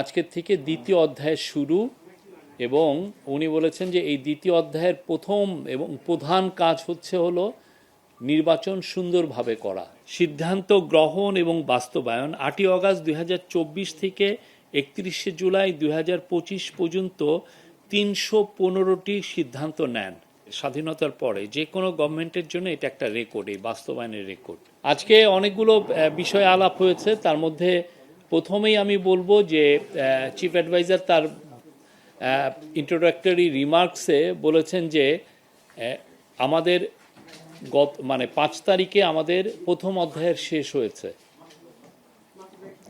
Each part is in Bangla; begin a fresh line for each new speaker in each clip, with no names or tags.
আজকের থেকে দ্বিতীয় অধ্যায় শুরু এবং উনি বলেছেন যে এই দ্বিতীয় অধ্যায়ের প্রথম এবং প্রধান কাজ হলো নির্বাচন সুন্দরভাবে করা। সিদ্ধান্ত গ্রহণ এবং বাস্তবায়ন 8ই অগাস্ট 2024 থেকে 31শে জুলাই 2025 পর্যন্ত 315টি সিদ্ধান্ত নেন। স্বাধীনতার পরে যে কোনো গভর্নমেন্টের জন্য এটা একটা রেকর্ড, এই বাস্তবায়নের রেকর্ড। আজকে অনেকগুলো বিষয় আলাপ হয়েছে, তার মধ্যে প্রথমেই আমি বলবো যে চিফ অ্যাডভাইজার তার ইন্ট্রোডাক্টরি রিমার্কসে বলেছেন যে আমাদের 5 তারিখে আমাদের প্রথম অধ্যায়ের শেষ হয়েছে,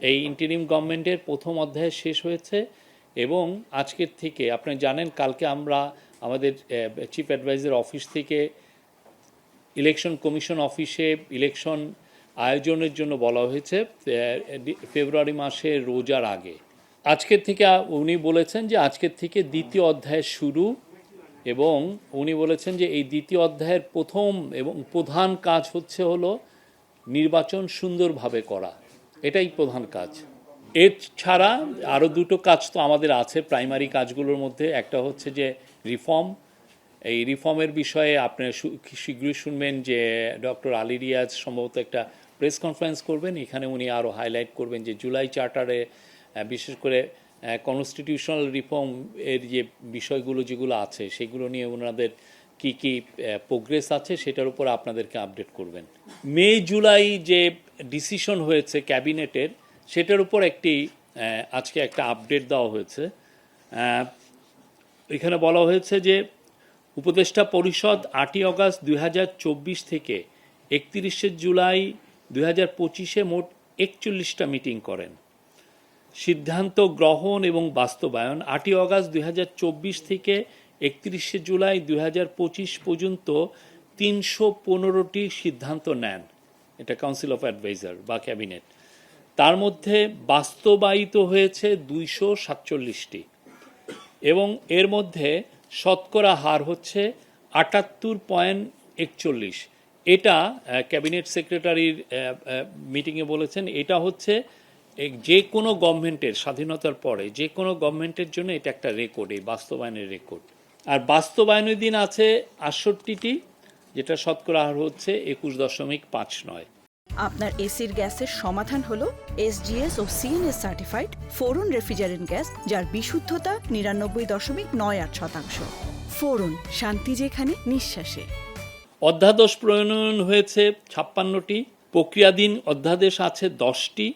এই ইন্টারিম গভর্নমেন্টের প্রথম অধ্যায় শেষ হয়েছে এবং আজকের থেকে আপনারা জানেন কালকে আমরা আমাদের চিফ অ্যাডভাইজার অফিস থেকে ইলেকশন কমিশন অফিসে ইলেকশন আয়োজনের জন্য বলা হয়েছে ফেব্রুয়ারি মাসের রোজার আগে। আজকের থেকে উনি বলেছেন যে আজকের থেকে দ্বিতীয় অধ্যায় শুরু এবং উনি বলেছেন যে এই দ্বিতীয় অধ্যায়ের প্রথম এবং প্রধান কাজ হলো নির্বাচন সুন্দরভাবে করা, এটাই প্রধান কাজ। এর ছাড়া আরও দুটো কাজ তো আমাদের আছে প্রাইমারি কাজগুলোর মধ্যে। একটা হচ্ছে যে রিফর্ম, এই রিফর্মের বিষয়ে আপনারা শীঘ্রই শুনবেন যে ডক্টর আলী রিয়াজ সম্ভবত একটা প্রেস কনফারেন্স করবেন, এখানে উনি আরও হাইলাইট করবেন যে জুলাই চার্টারে বিশেষ করে কনস্টিটিউশনাল রিফর্ম এর যে বিষয়গুলো যেগুলো আছে সেগুলো নিয়ে ওনাদের কি কি প্রোগ্রেস আছে সেটার উপর আপনাদেরকে আপডেট করবেন। মে জুলাই যে ডিসিশন হয়েছে ক্যাবিনেটের সেটার উপর আজকে একটা আপডেট দেওয়া হয়েছে। এখানে বলা হয়েছে যে উপদেষ্টা পরিষদ 8ই অগাস্ট 2024 থেকে 31শে জুলাই 2025 মোট 41টা মিটিং করেন। সিদ্ধান্ত গ্রহণ এবং বাস্তবায়ন 8ই অগাস্ট 2024 থেকে 31শে জুলাই 2025 পর্যন্ত 315টি সিদ্ধান্ত নেন, এটা কাউন্সিল অফ অ্যাডভাইজার বা ক্যাবিনেট। তার মধ্যে বাস্তবায়িত হয়েছে 247টি এবং এর মধ্যে শতকরা হার হচ্ছে 78.41। এটা ক্যাবিনেট সেক্রেটারির মিটিংয়ে বলেছেন এটা হচ্ছে যে কোনো গভর্নমেন্টের স্বাধীনতার পরে যে কোনো গভর্নমেন্টের জন্য এটা একটা রেকর্ড, এই বাস্তবায়নের রেকর্ড। আর বাস্তবায়নের দিন আছে 68টি, যেটা শতকরা হার হচ্ছে 21.59।
আপনার এসির গ্যাসের সমাধান হলো এসজিএস ও সিএনএস সার্টিফাইড ফোরন রেফ্রিজারেন্ট গ্যাস, যার বিশুদ্ধতা 99.98%। ফোরন, শান্তি যেখানে নিঃশ্বাসে।
অধ্যাদেশ প্রণয়ন হয়েছে 56টি, প্রক্রিয়াধীন অধ্যাদেশ আছে 10টি।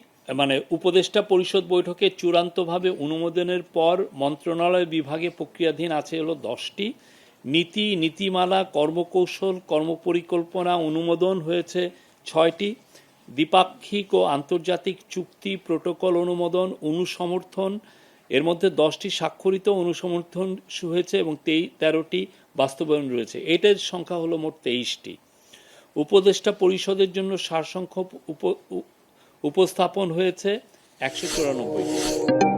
উপদেষ্টা পরিষদ বৈঠকে চূড়ান্তভাবে অনুমোদনের পর মন্ত্রণালয় বিভাগে প্রক্রিয়াধীন আছে হলো 10টি। নীতি, নীতিমালা, কর্মকৌশল, কর্মপরিকল্পনা অনুমোদন হয়েছে 6টি। দ্বিপাক্ষিক ও আন্তর্জাতিক চুক্তি, প্রোটোকল অনুমোদন, অনুসমর্থন, এর মধ্যে 10টি স্বাক্ষরিত অনুসমর্থন হয়েছে এবং 13টি বাস্তবায়ন রয়েছে। এটার সংখ্যা হলো মোট 23টি। উপদেষ্টা পরিষদের জন্য সারসংক্ষেপ উপস্থাপন হয়েছে 194টি।